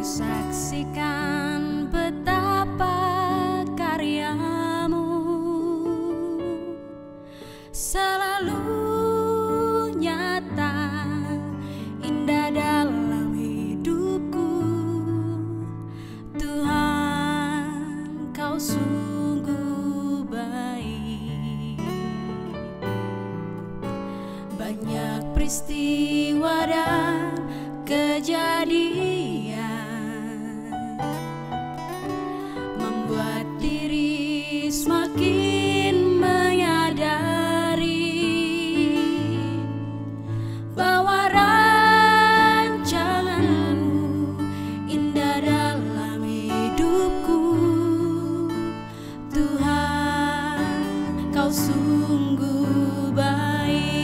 saksikan betapa karyamu selalu nyata, indah dalam hidupku. Tuhan, Kau sungguh baik. Banyak peristiwa dan kejadian membuat diri semakin menyadari bahwa rancangan-Mu indah dalam hidupku. Tuhan, Kau sungguh baik.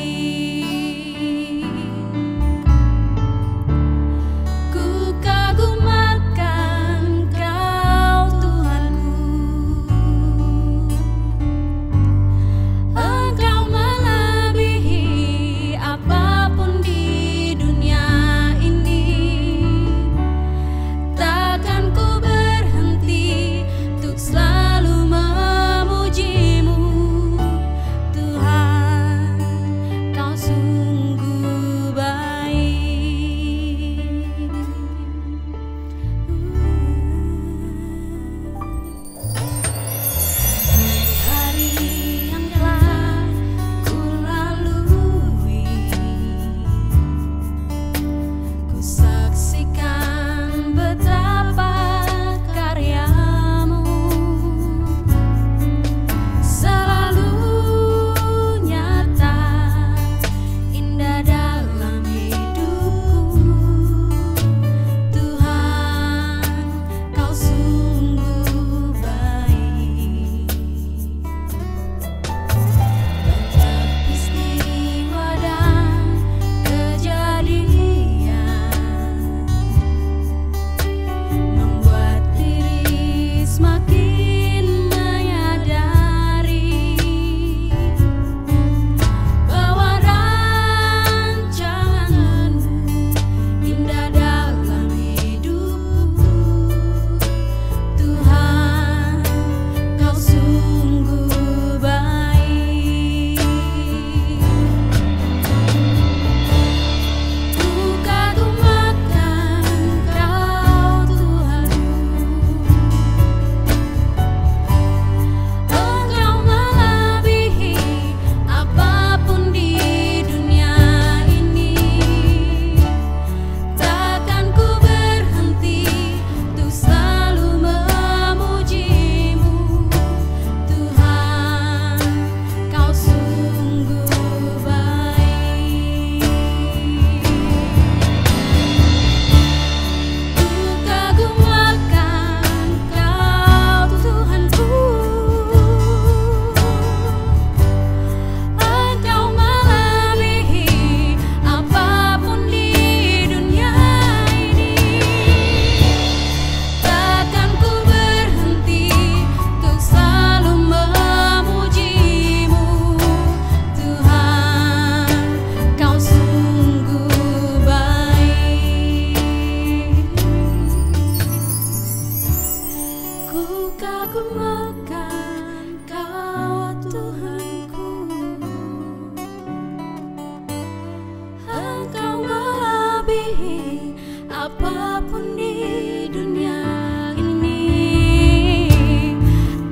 Apapun di dunia ini, takkan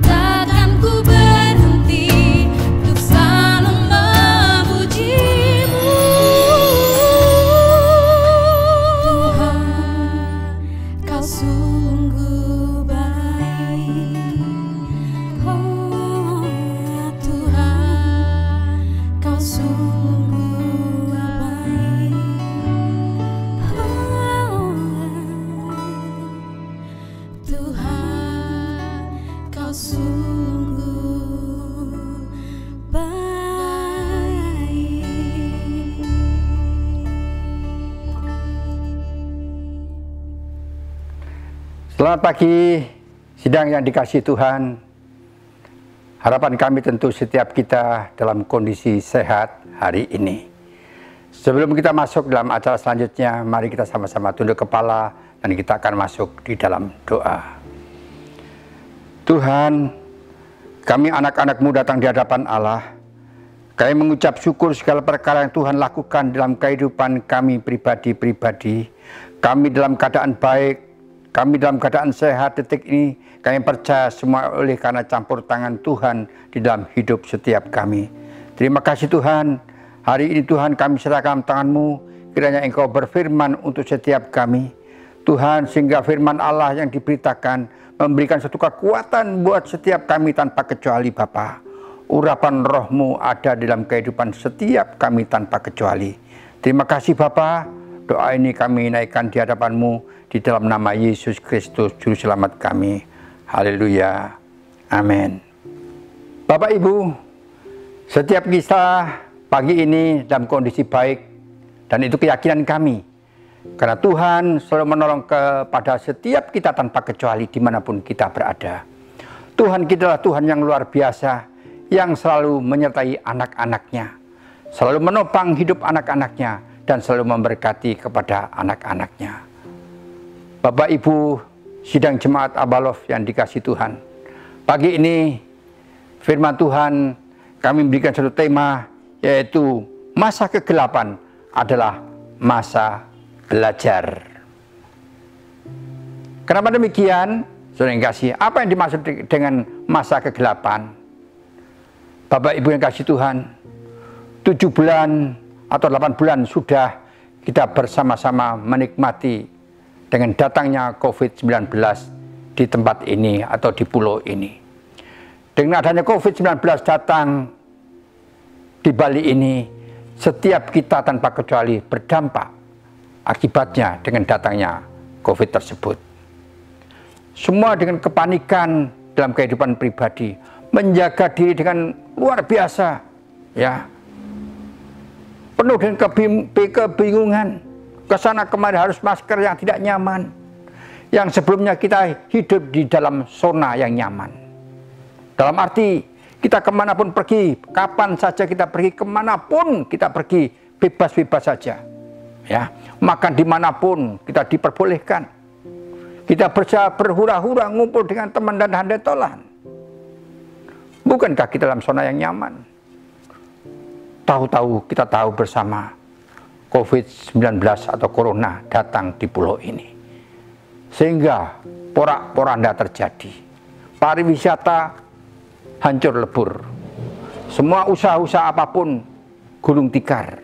ku berhenti untuk selalu memuji-Mu. Tuhan, Kau sungguh baik. Oh Tuhan, Kau sungguh baik. Tuhan, Kau sungguh baik. Selamat pagi, sidang yang dikasihi Tuhan. Harapan kami tentu setiap kita dalam kondisi sehat hari ini. Sebelum kita masuk dalam acara selanjutnya, mari kita sama-sama tunduk kepala dan kita akan masuk di dalam doa. Tuhan, kami anak-anak-Mu datang di hadapan Allah. Kami mengucap syukur segala perkara yang Tuhan lakukan dalam kehidupan kami pribadi-pribadi. Kami dalam keadaan baik, kami dalam keadaan sehat detik ini. Kami percaya semua oleh karena campur tangan Tuhan di dalam hidup setiap kami. Terima kasih Tuhan. Hari ini Tuhan kami serahkan tangan-Mu. Kiranya Engkau berfirman untuk setiap kami. Tuhan, sehingga firman Allah yang diberitakan memberikan satu kekuatan buat setiap kami tanpa kecuali Bapa. Urapan Roh-Mu ada dalam kehidupan setiap kami tanpa kecuali. Terima kasih Bapa. Doa ini kami naikkan di hadapan-Mu di dalam nama Yesus Kristus Juru Selamat kami. Haleluya. Amin. Bapak Ibu, setiap kita pagi ini dalam kondisi baik, dan itu keyakinan kami. Karena Tuhan selalu menolong kepada setiap kita tanpa kecuali dimanapun kita berada. Tuhan kita adalah Tuhan yang luar biasa, yang selalu menyertai anak-anaknya, selalu menopang hidup anak-anaknya, dan selalu memberkati kepada anak-anaknya. Bapak Ibu sidang jemaat Abalov yang dikasihi Tuhan, pagi ini firman Tuhan kami memberikan satu tema, yaitu masa kegelapan adalah masa belajar. Kenapa demikian? Saudara yang kasih, apa yang dimaksud dengan masa kegelapan? Bapak Ibu yang kasih Tuhan, 7 bulan atau 8 bulan sudah kita bersama-sama menikmati dengan datangnya COVID-19 di tempat ini atau di pulau ini. Dengan adanya COVID-19 datang di Bali ini, setiap kita tanpa kecuali berdampak akibatnya dengan datangnya COVID tersebut. Semua dengan kepanikan dalam kehidupan pribadi, menjaga diri dengan luar biasa, ya, penuh dengan kebingungan, kesana kemari harus masker yang tidak nyaman, yang sebelumnya kita hidup di dalam zona yang nyaman. Dalam arti kita kemanapun pergi, kapan saja kita pergi, kemanapun kita pergi, bebas-bebas saja. Ya, makan dimanapun kita diperbolehkan. Kita berhura-hura ngumpul dengan teman dan handetolan. Bukankah kita dalam zona yang nyaman? Tahu-tahu kita tahu bersama COVID-19 atau Corona datang di pulau ini, sehingga porak-poranda terjadi. Pariwisata hancur lebur. Semua usaha-usaha apapun gulung tikar.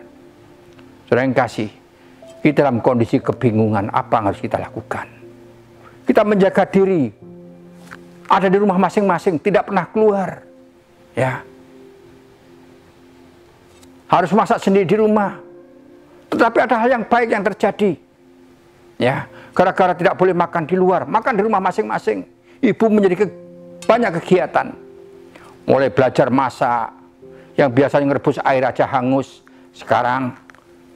Saudara yang kasih, kita dalam kondisi kebingungan, apa yang harus kita lakukan? Kita menjaga diri, ada di rumah masing-masing, tidak pernah keluar, ya. Harus masak sendiri di rumah. Tetapi ada hal yang baik yang terjadi, ya. Gara-gara tidak boleh makan di luar, makan di rumah masing-masing. Ibu menjadi banyak kegiatan, mulai belajar masak, yang biasanya ngerebus air aja hangus, sekarang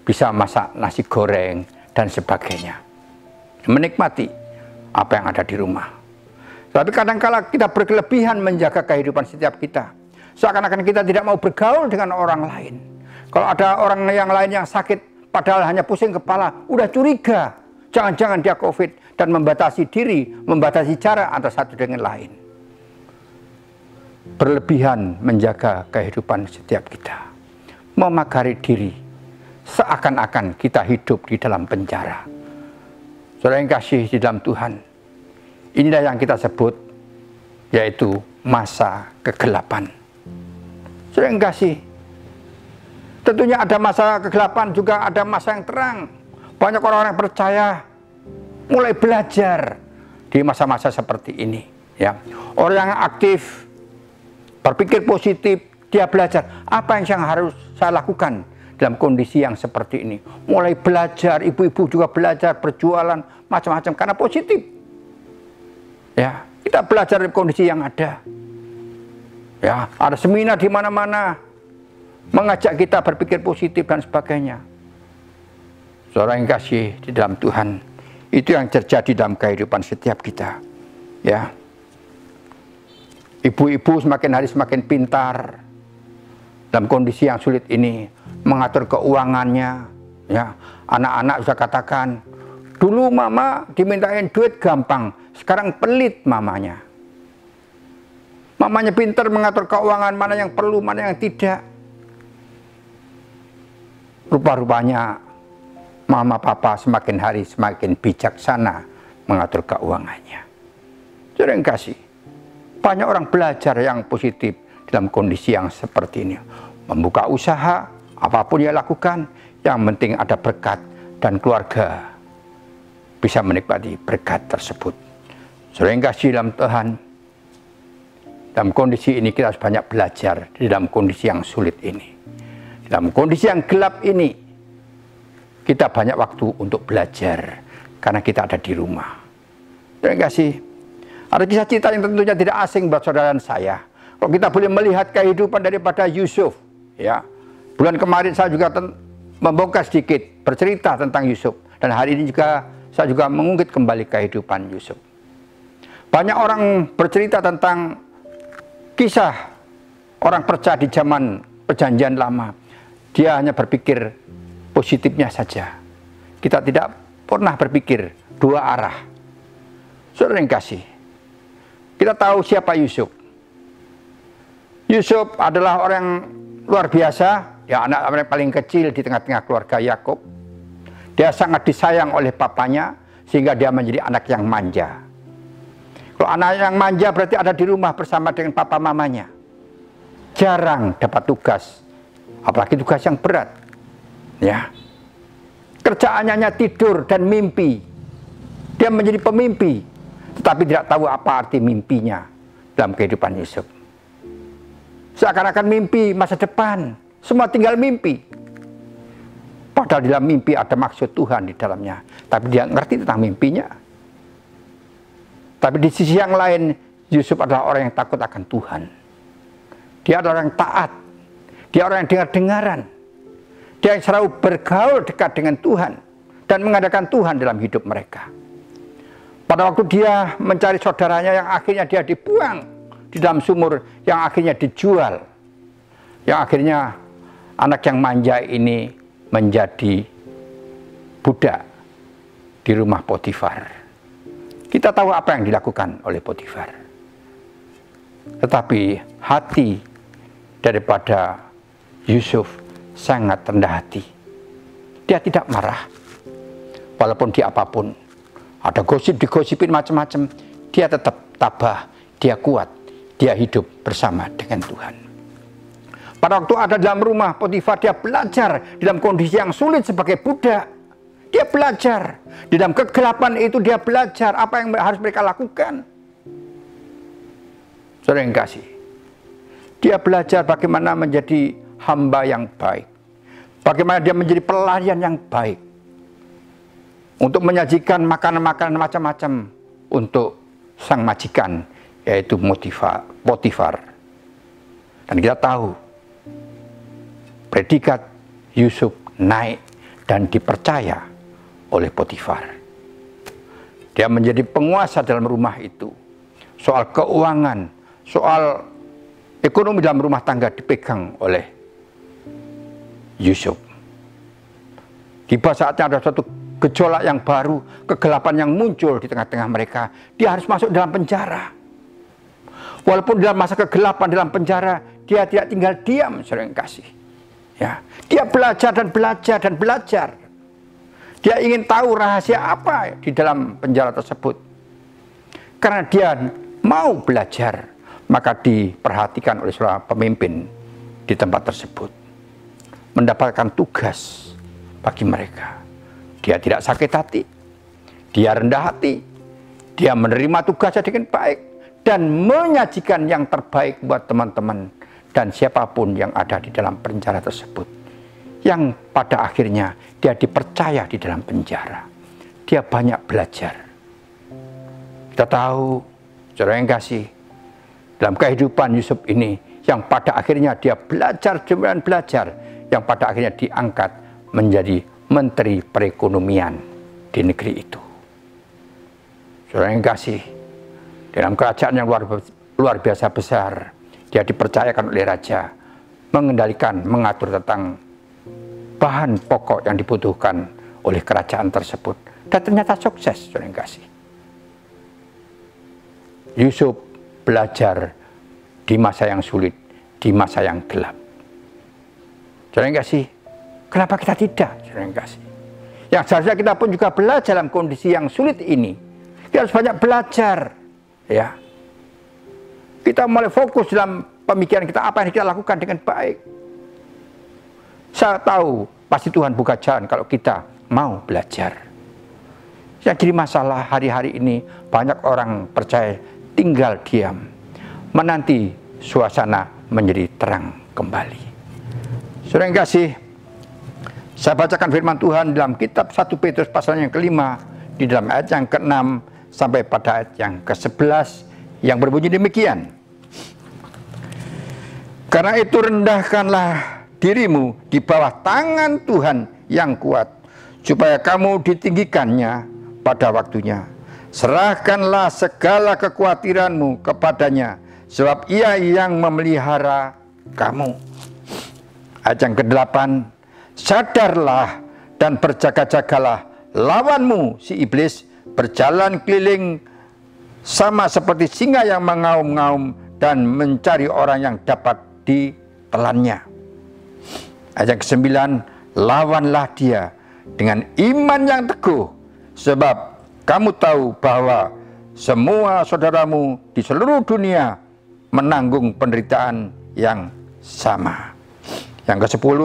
bisa masak nasi goreng dan sebagainya. Menikmati apa yang ada di rumah. Tapi kadang-kala kita berkelebihan menjaga kehidupan setiap kita. Seakan-akan kita tidak mau bergaul dengan orang lain. Kalau ada orang yang lain yang sakit, padahal hanya pusing kepala, udah curiga. Jangan-jangan dia COVID dan membatasi diri, membatasi jarak antara satu dengan lain. Berlebihan menjaga kehidupan setiap kita. Memagari diri. Seakan-akan kita hidup di dalam penjara. Saudara yang kasih di dalam Tuhan, inilah yang kita sebut, yaitu masa kegelapan. Saudara yang kasih, tentunya ada masa kegelapan, juga ada masa yang terang. Banyak orang-orang yang percaya mulai belajar di masa-masa seperti ini, ya. Orang yang aktif, berpikir positif, dia belajar apa yang harus saya lakukan dalam kondisi yang seperti ini. Mulai belajar, ibu-ibu juga belajar, berjualan, macam-macam, karena positif. Ya, kita belajar dari kondisi yang ada. Ya, ada seminar di mana-mana, mengajak kita berpikir positif dan sebagainya. Saudara yang kasih di dalam Tuhan, itu yang terjadi dalam kehidupan setiap kita. Ya, ibu-ibu semakin hari semakin pintar dalam kondisi yang sulit ini, mengatur keuangannya. Ya, anak-anak sudah katakan, Dulu mama dimintain duit gampang, sekarang pelit mamanya. Mamanya pintar mengatur keuangan, mana yang perlu, mana yang tidak. Rupa-rupanya mama papa semakin hari semakin bijaksana mengatur keuangannya. Saudara yang kasih, banyak orang belajar yang positif dalam kondisi yang seperti ini. Membuka usaha, apapun yang lakukan, yang penting ada berkat dan keluarga bisa menikmati berkat tersebut. Saudara yang kasih dalam Tuhan, dalam kondisi ini kita harus banyak belajar di dalam kondisi yang sulit ini. Dalam kondisi yang gelap ini, kita banyak waktu untuk belajar karena kita ada di rumah. Terima kasih. Ada kisah cerita yang tentunya tidak asing buat saudara dan saya. Kalau kita boleh melihat kehidupan daripada Yusuf, ya. Bulan kemarin saya juga membongkar sedikit bercerita tentang Yusuf, dan hari ini juga saya juga mengungkit kembali kehidupan Yusuf. Banyak orang bercerita tentang kisah orang percaya di zaman Perjanjian Lama. Dia hanya berpikir positifnya saja. Kita tidak pernah berpikir dua arah. Saudara yang kasih, kita tahu siapa Yusuf. Yusuf adalah orang yang luar biasa. Ya, anak yang paling kecil di tengah-tengah keluarga Yakub. Dia sangat disayang oleh papanya sehingga dia menjadi anak yang manja. Kalau anak yang manja berarti ada di rumah bersama dengan papa mamanya. Jarang dapat tugas, apalagi tugas yang berat. Ya. Kerjaannya hanya tidur dan mimpi. Dia menjadi pemimpi, tetapi tidak tahu apa arti mimpinya dalam kehidupan Yusuf. Seakan-akan mimpi masa depan, semua tinggal mimpi. Padahal di dalam mimpi ada maksud Tuhan di dalamnya, tapi dia ngerti tentang mimpinya. Tapi di sisi yang lain, Yusuf adalah orang yang takut akan Tuhan. Dia adalah orang yang taat. Dia orang yang dengar-dengaran. Dia yang selalu bergaul dekat dengan Tuhan dan mengadakan Tuhan dalam hidup mereka. Pada waktu dia mencari saudaranya yang akhirnya dia dibuang di dalam sumur, yang akhirnya dijual, yang akhirnya anak yang manja ini menjadi budak di rumah Potifar. Kita tahu apa yang dilakukan oleh Potifar. Tetapi hati daripada Yusuf sangat rendah hati. Dia tidak marah. Walaupun dia apapun, ada gosip digosipin macam-macam, dia tetap tabah, dia kuat, dia hidup bersama dengan Tuhan. Pada waktu ada dalam rumah Potifar, dia belajar dalam kondisi yang sulit sebagai budak. Dia belajar. Di dalam kegelapan itu dia belajar apa yang harus mereka lakukan. Saudara yang kasih, dia belajar bagaimana menjadi hamba yang baik. Bagaimana dia menjadi pelayan yang baik. Untuk menyajikan makanan-makanan macam-macam untuk sang majikan, yaitu Potifar. Dan kita tahu, predikat Yusuf naik dan dipercaya oleh Potifar. Dia menjadi penguasa dalam rumah itu. Soal keuangan, soal ekonomi dalam rumah tangga dipegang oleh Yusuf. Tiba saatnya ada suatu gejolak yang baru, kegelapan yang muncul di tengah-tengah mereka. Dia harus masuk dalam penjara. Walaupun dalam masa kegelapan dalam penjara, dia tidak tinggal diam, saudara yang kasih. Ya, dia belajar dan belajar dan belajar. Dia ingin tahu rahasia apa di dalam penjara tersebut. Karena dia mau belajar, maka diperhatikan oleh seorang pemimpin di tempat tersebut. Mendapatkan tugas bagi mereka. Dia tidak sakit hati, dia rendah hati, dia menerima tugasnya dengan baik, dan menyajikan yang terbaik buat teman-teman dan siapapun yang ada di dalam penjara tersebut. Yang pada akhirnya dia dipercaya di dalam penjara. Dia banyak belajar. Kita tahu, saudara yang kasih, dalam kehidupan Yusuf ini, yang pada akhirnya dia belajar dan belajar, yang pada akhirnya diangkat menjadi menteri perekonomian di negeri itu. Saudara yang kasih, dalam kerajaan yang luar biasa besar, dia dipercayakan oleh raja mengendalikan, mengatur tentang bahan pokok yang dibutuhkan oleh kerajaan tersebut. Dan ternyata sukses, saudara yang kasih. Yusuf belajar di masa yang sulit, di masa yang gelap. Saudara yang kasih, kenapa kita tidak, saudara yang kasih? Yang seharusnya kita pun juga belajar dalam kondisi yang sulit ini. Kita harus banyak belajar, ya. Kita mulai fokus dalam pemikiran kita, apa yang kita lakukan dengan baik. Saya tahu pasti Tuhan buka jalan kalau kita mau belajar. Yang jadi masalah hari-hari ini, banyak orang percaya tinggal diam, menanti suasana menjadi terang kembali. Saudara yang kasih, saya bacakan firman Tuhan dalam kitab 1 Petrus pasal yang kelima, di dalam ayat yang ke-6 sampai pada ayat yang ke-11, yang berbunyi demikian. Karena itu rendahkanlah dirimu di bawah tangan Tuhan yang kuat, supaya kamu ditinggikannya pada waktunya. Serahkanlah segala kekhawatiranmu kepadanya, sebab Ia yang memelihara kamu. Ayat yang ke-8, sadarlah dan berjaga-jagalah, lawanmu si iblis berjalan keliling sama seperti singa yang mengaum-ngaum dan mencari orang yang dapat ditelannya. Ayat yang ke-9, lawanlah dia dengan iman yang teguh, sebab kamu tahu bahwa semua saudaramu di seluruh dunia menanggung penderitaan yang sama. Yang ke-10,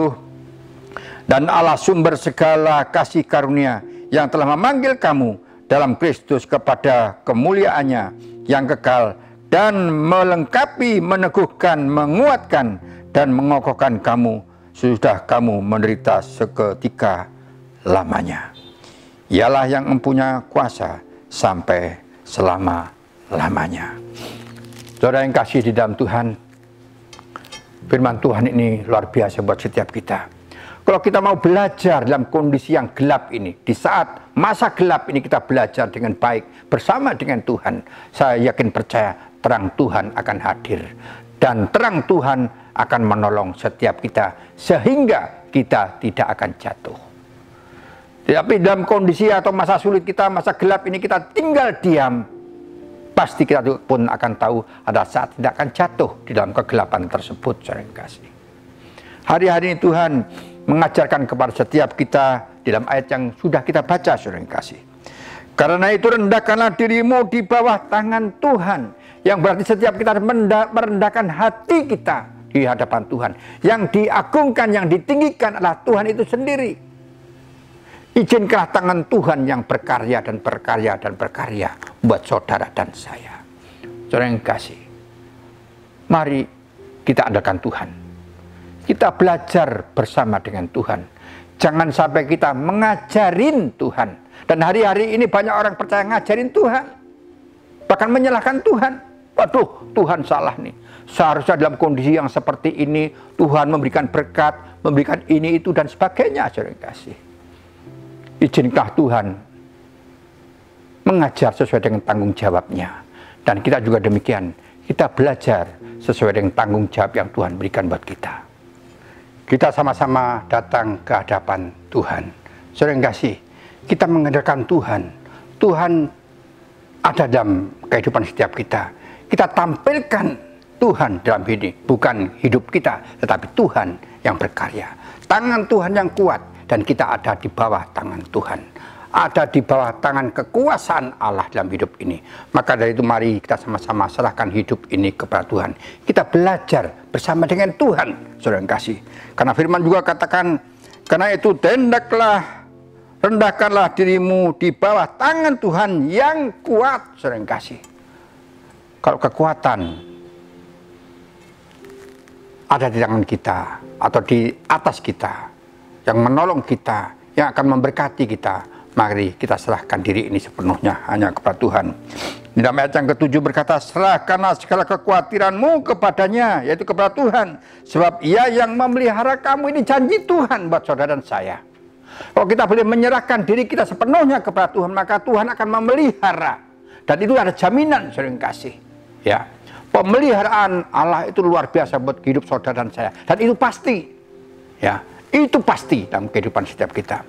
dan Allah sumber segala kasih karunia yang telah memanggil kamu dalam Kristus kepada kemuliaannya yang kekal, dan melengkapi, meneguhkan, menguatkan, dan mengokohkan kamu sudah kamu menderita seketika lamanya. Ialah yang mempunyai kuasa sampai selama-lamanya. Saudara yang kasih di dalam Tuhan, firman Tuhan ini luar biasa buat setiap kita. Kalau kita mau belajar dalam kondisi yang gelap ini, di saat masa gelap ini kita belajar dengan baik bersama dengan Tuhan, saya yakin percaya terang Tuhan akan hadir. Dan terang Tuhan akan menolong setiap kita sehingga kita tidak akan jatuh. Tapi dalam kondisi atau masa sulit kita, masa gelap ini kita tinggal diam, pasti kita pun akan tahu ada saat tidak akan jatuh di dalam kegelapan tersebut, saudara yang kasih. Hari-hari ini Tuhan mengajarkan kepada setiap kita dalam ayat yang sudah kita baca, saudara yang kasih. Karena itu rendahkanlah dirimu di bawah tangan Tuhan, yang berarti setiap kita merendahkan hati kita di hadapan Tuhan. Yang diagungkan, yang ditinggikan adalah Tuhan itu sendiri. Izinkanlah tangan Tuhan yang berkarya dan berkarya dan berkarya buat saudara dan saya. Saudara yang kasih, mari kita andalkan Tuhan. Kita belajar bersama dengan Tuhan. Jangan sampai kita mengajarin Tuhan. Dan hari-hari ini banyak orang percaya ngajarin Tuhan, bahkan menyalahkan Tuhan. Waduh, Tuhan salah nih. Seharusnya dalam kondisi yang seperti ini Tuhan memberikan berkat, memberikan ini itu dan sebagainya, saudara yang kasih. Izinkanlah Tuhan mengajar sesuai dengan tanggung jawabnya. Dan kita juga demikian, kita belajar sesuai dengan tanggung jawab yang Tuhan berikan buat kita. Kita sama-sama datang ke hadapan Tuhan. Saudara yang kasih, kita mengandalkan Tuhan. Tuhan ada dalam kehidupan setiap kita. Kita tampilkan Tuhan dalam hidup, bukan hidup kita, tetapi Tuhan yang berkarya. Tangan Tuhan yang kuat, dan kita ada di bawah tangan Tuhan. Ada di bawah tangan kekuasaan Allah dalam hidup ini. Maka dari itu mari kita sama-sama serahkan hidup ini kepada Tuhan. Kita belajar bersama dengan Tuhan, saudara yang kasih. Karena firman juga katakan, karena itu rendahkanlah dirimu di bawah tangan Tuhan yang kuat, saudara yang kasih. Kalau kekuatan ada di tangan kita atau di atas kita, yang menolong kita, yang akan memberkati kita, mari kita serahkan diri ini sepenuhnya hanya kepada Tuhan. Di dalam ayat yang ke-7 berkata, serahkanlah segala kekhawatiranmu kepadanya, yaitu kepada Tuhan, sebab Ia yang memelihara kamu. Ini janji Tuhan buat saudara dan saya. Kalau kita boleh menyerahkan diri kita sepenuhnya kepada Tuhan, maka Tuhan akan memelihara. Dan itu ada jaminan, saudara yang kasih. Ya, pemeliharaan Allah itu luar biasa buat hidup saudara dan saya. Dan itu pasti. Ya, itu pasti dalam kehidupan setiap kita.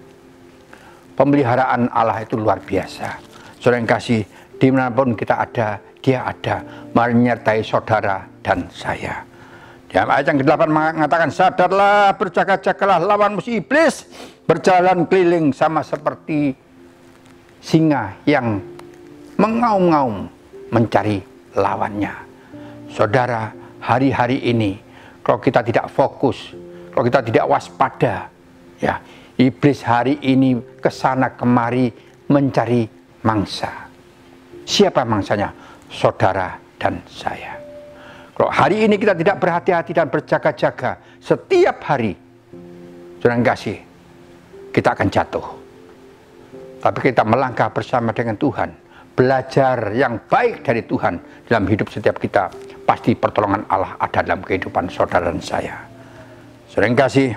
Pemeliharaan Allah itu luar biasa. Saudara yang kasih, dimanapun kita ada, Dia ada, menyertai saudara dan saya. Dalam ayat yang ke-8 mengatakan, sadarlah, berjaga-jagalah, lawan musuh iblis, berjalan keliling sama seperti singa yang mengaum-ngaum mencari lawannya. Saudara, hari-hari ini kalau kita tidak fokus, kalau kita tidak waspada, ya, iblis hari ini kesana kemari mencari mangsa. Siapa mangsanya? Saudara dan saya. Kalau hari ini kita tidak berhati-hati dan berjaga-jaga setiap hari, saudara kasih, kita akan jatuh. Tapi kita melangkah bersama dengan Tuhan, belajar yang baik dari Tuhan dalam hidup setiap kita, pasti pertolongan Allah ada dalam kehidupan saudara dan saya. Saudara kasih,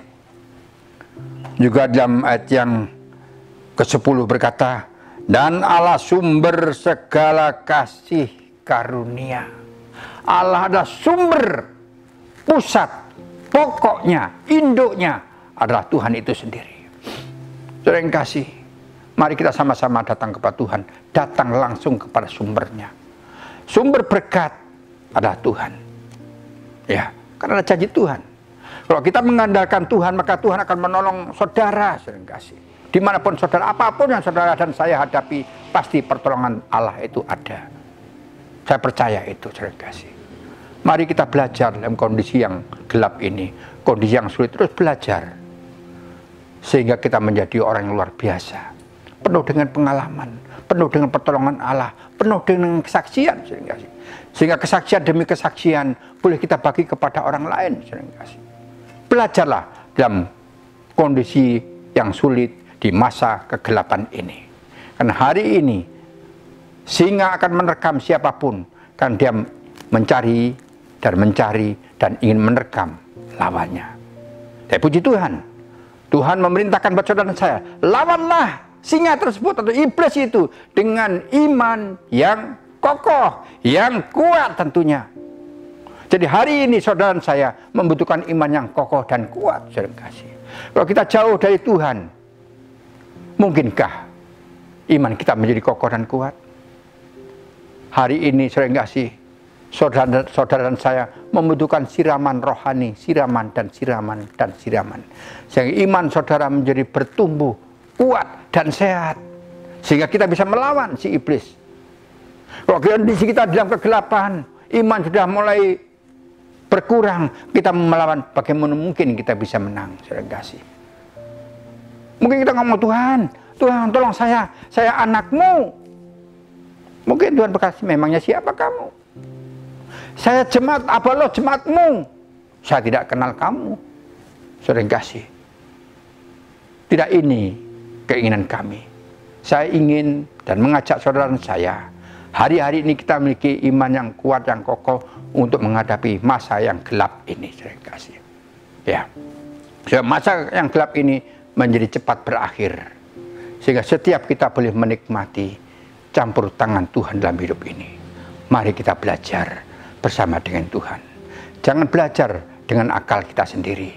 juga dalam ayat yang ke-10 berkata, dan Allah sumber segala kasih karunia. Allah adalah sumber, pusat, pokoknya, induknya adalah Tuhan itu sendiri. Saudara yang kasih, mari kita sama-sama datang kepada Tuhan, datang langsung kepada sumbernya. Sumber berkat adalah Tuhan. Ya, karena ada janji Tuhan. Kalau kita mengandalkan Tuhan, maka Tuhan akan menolong saudara, saudara yang kasih. Dimanapun saudara, apapun yang saudara dan saya hadapi, pasti pertolongan Allah itu ada. Saya percaya itu, saudara kasih. Mari kita belajar dalam kondisi yang gelap ini, kondisi yang sulit, terus belajar. Sehingga kita menjadi orang yang luar biasa. Penuh dengan pengalaman, penuh dengan pertolongan Allah, penuh dengan kesaksian, saudara kasih. Sehingga kesaksian demi kesaksian boleh kita bagi kepada orang lain, saudara kasih. Belajarlah dalam kondisi yang sulit di masa kegelapan ini. Karena hari ini, singa akan menerkam siapapun, kan dia mencari dan ingin menerkam lawannya. Tapi puji Tuhan, Tuhan memerintahkan buat saudara dan saya, lawanlah singa tersebut atau iblis itu dengan iman yang kokoh, yang kuat tentunya. Jadi hari ini saudara dan saya membutuhkan iman yang kokoh dan kuat, saudara kasih. Kalau kita jauh dari Tuhan, mungkinkah iman kita menjadi kokoh dan kuat? Hari ini saudara kasih, saudara dan saya membutuhkan siraman rohani, siraman. Sehingga iman saudara menjadi bertumbuh, kuat dan sehat. Sehingga kita bisa melawan si iblis. Kalau kondisi kita dalam kegelapan, iman sudah mulai berkurang, kita melawan, bagaimana mungkin kita bisa menang, saudara kasih. Mungkin kita ngomong, Tuhan tolong saya anakmu. Mungkin Tuhan berkata, memangnya siapa kamu? Saya jemaat, apa lo jemaatmu? Saya tidak kenal kamu, saudara kasih. Tidak ini keinginan kami. Saya ingin dan mengajak saudara saya, hari-hari ini kita memiliki iman yang kuat, yang kokoh untuk menghadapi masa yang gelap ini, saudara kasih. Ya, masa yang gelap ini menjadi cepat berakhir, sehingga setiap kita boleh menikmati campur tangan Tuhan dalam hidup ini. Mari kita belajar bersama dengan Tuhan. Jangan belajar dengan akal kita sendiri.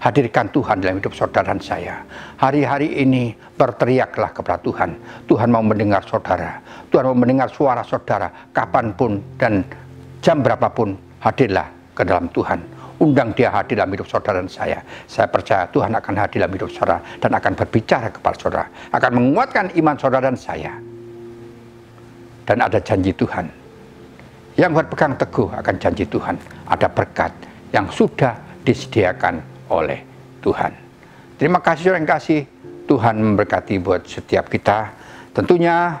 Hadirkan Tuhan dalam hidup saudara dan saya. Hari-hari ini berteriaklah kepada Tuhan. Tuhan mau mendengar saudara. Tuhan mau mendengar suara saudara. Kapanpun dan jam berapapun, hadirlah ke dalam Tuhan. Undang dia hadir dalam hidup saudara dan saya. Saya percaya Tuhan akan hadir dalam hidup saudara dan akan berbicara kepada saudara. Akan menguatkan iman saudara dan saya. Dan ada janji Tuhan. Yang berpegang teguh akan janji Tuhan. Ada berkat yang sudah disediakan oleh Tuhan. Terima kasih saudara yang kasih. Tuhan memberkati buat setiap kita. Tentunya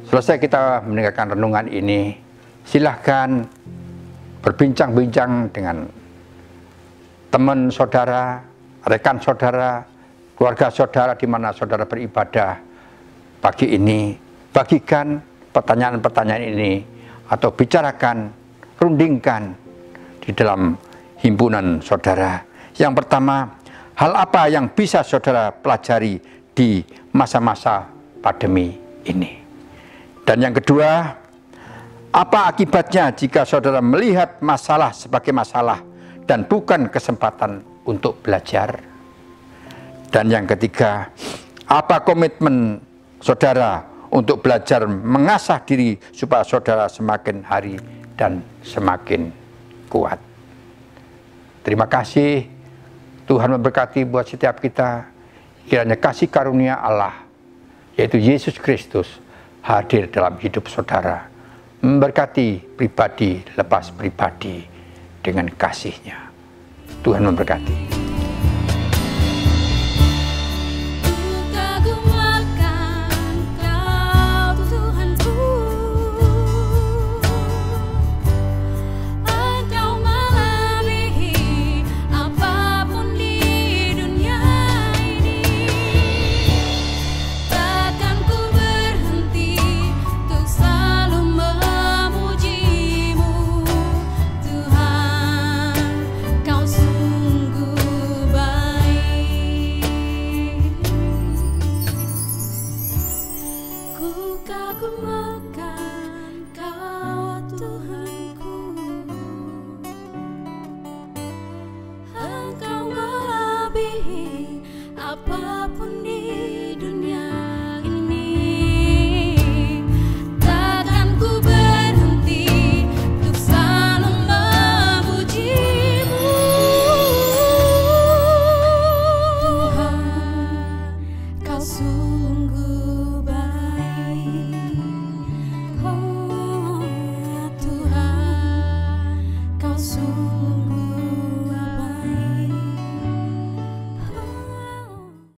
selesai kita mendengarkan renungan ini, silahkan berbincang-bincang dengan teman saudara, rekan saudara, keluarga saudara di mana saudara beribadah pagi ini. Bagikan pertanyaan-pertanyaan ini atau bicarakan, rundingkan di dalam himpunan saudara. Yang pertama, hal apa yang bisa saudara pelajari di masa-masa pandemi ini? Dan yang kedua, apa akibatnya jika saudara melihat masalah sebagai masalah dan bukan kesempatan untuk belajar? Dan yang ketiga, Apa komitmen saudara untuk belajar mengasah diri supaya saudara semakin hari dan semakin kuat? Terima kasih. Tuhan memberkati buat setiap kita. Kiranya kasih karunia Allah, yaitu Yesus Kristus, hadir dalam hidup saudara, memberkati pribadi lepas pribadi dengan kasih-Nya. Tuhan memberkati.